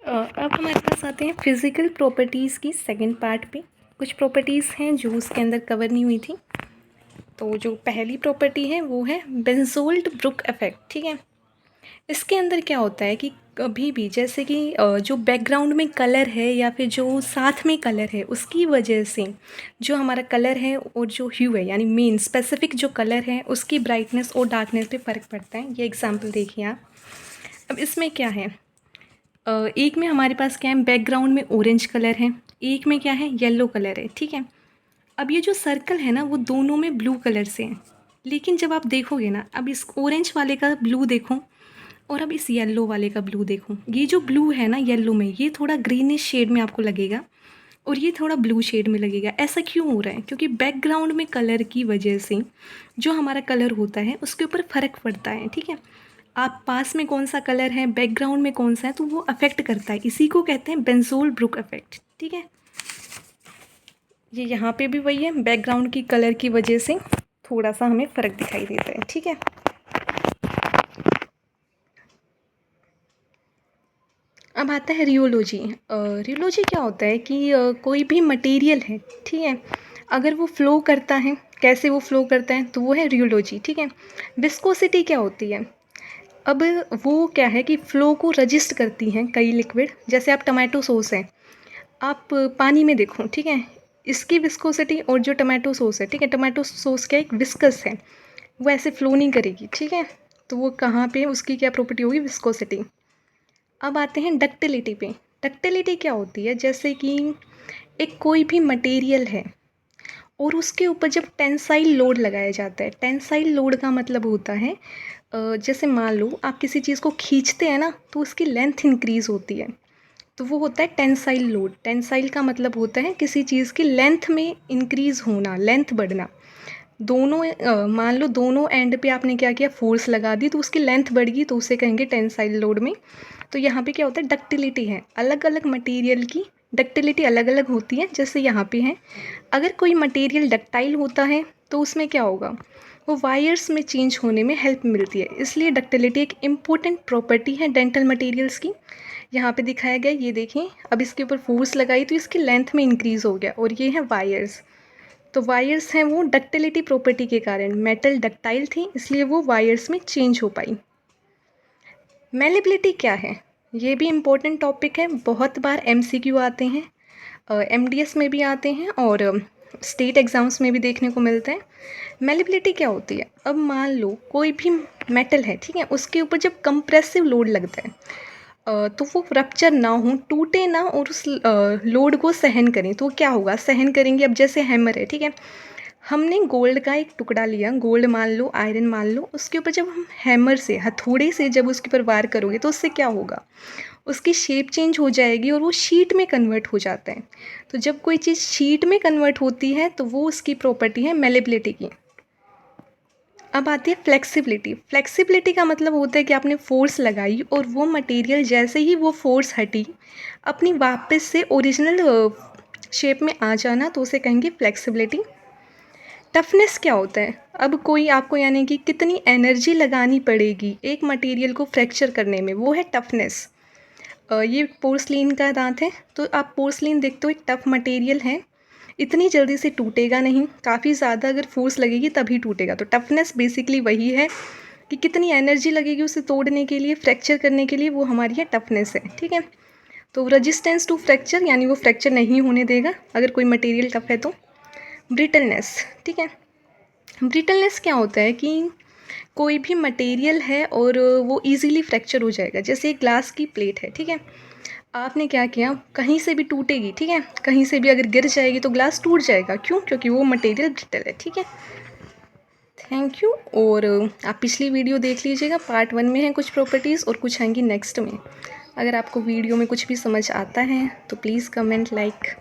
अब हमारे पास आते हैं फिज़िकल प्रॉपर्टीज़ की सेकंड पार्ट पे। कुछ प्रॉपर्टीज़ हैं जो उसके अंदर कवर नहीं हुई थी। तो जो पहली प्रॉपर्टी है वो है बेंजोल्ड ब्रुक इफेक्ट, ठीक है। इसके अंदर क्या होता है कि कभी भी जैसे कि जो बैकग्राउंड में कलर है या फिर जो साथ में कलर है उसकी वजह से जो हमारा कलर है और जो ह्यू है यानी मेन स्पेसिफिक जो कलर है उसकी ब्राइटनेस और डार्कनेस पे फ़र्क पड़ता है। ये एग्जांपल देखिए आप। अब इसमें क्या है, एक में हमारे पास क्या है, बैकग्राउंड में ऑरेंज कलर है, एक में क्या है, येलो कलर है, ठीक है। अब ये जो सर्कल है ना वो दोनों में ब्लू कलर से है, लेकिन जब आप देखोगे ना, अब इस ऑरेंज वाले का ब्लू देखो और अब इस येलो वाले का ब्लू देखो, ये जो ब्लू है ना येलो में, ये थोड़ा ग्रीनिश शेड में आपको लगेगा और ये थोड़ा ब्लू शेड में लगेगा। ऐसा क्यों हो रहा है? क्योंकि बैकग्राउंड में कलर की वजह से जो हमारा कलर होता है उसके ऊपर फ़र्क पड़ता है, ठीक है। आप पास में कौन सा कलर है, बैकग्राउंड में कौन सा है, तो वो अफेक्ट करता है। इसी को कहते हैं बेंजोल ब्रुक इफेक्ट, ठीक है। ये यहाँ पे भी वही है, बैकग्राउंड की कलर की वजह से थोड़ा सा हमें फ़र्क दिखाई देता है, ठीक है। अब आता है रियोलॉजी। रियोलॉजी क्या होता है कि कोई भी मटेरियल है, ठीक है, अगर वो फ़्लो करता है, कैसे वो फ़्लो करता है, तो वो है रियोलॉजी, ठीक है। विस्कोसिटी क्या होती है? अब वो क्या है कि फ़्लो को रजिस्ट करती हैं कई लिक्विड, जैसे आप टमाटो सॉस है, आप पानी में देखो, ठीक है, इसकी विस्कोसिटी और जो टमाटो सॉस है, ठीक है, टमाटो सॉस क्या एक विस्कस है, वो ऐसे फ़्लो नहीं करेगी, ठीक है। तो वो कहाँ पे उसकी क्या प्रॉपर्टी होगी, विस्कोसिटी। अब आते हैं डक्टिलिटी पे। डक्टिलिटी क्या होती है? जैसे कि एक कोई भी मटेरियल है और उसके ऊपर जब टेंसाइल लोड लगाया जाता है, टेंसाइल लोड का मतलब होता है जैसे मान लो आप किसी चीज़ को खींचते हैं ना, तो उसकी लेंथ इंक्रीज़ होती है, तो वो होता है टेंसाइल लोड। टेंसाइल का मतलब होता है किसी चीज़ की लेंथ में इंक्रीज़ होना, लेंथ बढ़ना। दोनों मान लो दोनों एंड पे आपने क्या किया, फोर्स लगा दी, तो उसकी लेंथ बढ़ गई, तो उसे कहेंगे टेंसाइल लोड में। तो यहाँ पे क्या होता है, डक्टिलिटी है। अलग अलग मटेरियल की डक्टिलिटी अलग अलग होती है। जैसे यहाँ पे है, अगर कोई मटेरियल डक्टाइल होता है तो उसमें क्या होगा, वो वायर्स में चेंज होने में हेल्प मिलती है, इसलिए डक्टिलिटी एक इम्पोर्टेंट प्रॉपर्टी है डेंटल मटेरियल्स की। यहाँ पे दिखाया गया, ये देखें, अब इसके ऊपर फोर्स लगाई तो इसकी लेंथ में इंक्रीज़ हो गया, और ये है वायर्स। तो वायर्स हैं वो डक्टिलिटी प्रॉपर्टी के कारण, मेटल डक्टाइल थी इसलिए वो वायर्स में चेंज हो पाई। मेलेबिलिटी क्या है? ये भी इम्पोर्टेंट टॉपिक है, बहुत बार एमसीक्यू आते हैं, एमडीएस में भी आते हैं और स्टेट एग्ज़ाम्स में भी देखने को मिलते हैं। मेलेबिलिटी क्या होती है? अब मान लो कोई भी मेटल है, ठीक है, उसके ऊपर जब कंप्रेसिव लोड लगता है तो वो रप्चर ना हो, टूटे ना और उस लोड को सहन करें, तो क्या होगा, सहन करेंगे। अब जैसे हैमर है, ठीक है, हमने गोल्ड का एक टुकड़ा लिया, गोल्ड मान लो, आयरन मान लो, उसके ऊपर जब हम हैमर से, हथौड़े से जब उसके ऊपर वार करोगे तो उससे क्या होगा, उसकी शेप चेंज हो जाएगी और वो शीट में कन्वर्ट हो जाता है। तो जब कोई चीज़ शीट में कन्वर्ट होती है तो वो उसकी प्रॉपर्टी है मेलेबिलिटी की। अब आती है फ्लेक्सिबिलिटी। फ्लेक्सिबिलिटी का मतलब होता है कि आपने फोर्स लगाई और वो मटेरियल जैसे ही वो फोर्स हटी, अपनी वापस से ओरिजिनल शेप में आ जाना, तो उसे कहेंगे फ्लेक्सिबिलिटी। टफनेस क्या होता है? अब कोई आपको यानी कि कितनी एनर्जी लगानी पड़ेगी एक मटेरियल को फ्रैक्चर करने में, वो है टफनेस। ये पोर्सलिन का दांत है, तो आप पोर्सलिन देखते हो, एक टफ मटेरियल है, इतनी जल्दी से टूटेगा नहीं, काफ़ी ज़्यादा अगर फोर्स लगेगी तभी टूटेगा। तो टफनेस बेसिकली वही है कि कितनी एनर्जी लगेगी उसे तोड़ने के लिए, फ्रैक्चर करने के लिए, वो हमारी है टफनेस है, ठीक है। तो रेजिस्टेंस टू फ्रैक्चर यानी वो फ्रैक्चर नहीं होने देगा अगर कोई मटेरियल टफ है तो। ब्रिटलनेस, ठीक है। ब्रिटलनेस क्या होता है कि कोई भी मटेरियल है और वो इजीली फ्रैक्चर हो जाएगा। जैसे एक ग्लास की प्लेट है, ठीक है, आपने क्या किया, कहीं से भी टूटेगी, ठीक है, कहीं से भी अगर गिर जाएगी तो ग्लास टूट जाएगा। क्यों? क्योंकि वो मटेरियल ब्रिटल है, ठीक है। Thank you. और आप पिछली वीडियो देख लीजिएगा, पार्ट 1 में है कुछ प्रॉपर्टीज़ और कुछ आएंगी नेक्स्ट में। अगर आपको वीडियो में कुछ भी समझ आता है तो प्लीज़ कमेंट, लाइक।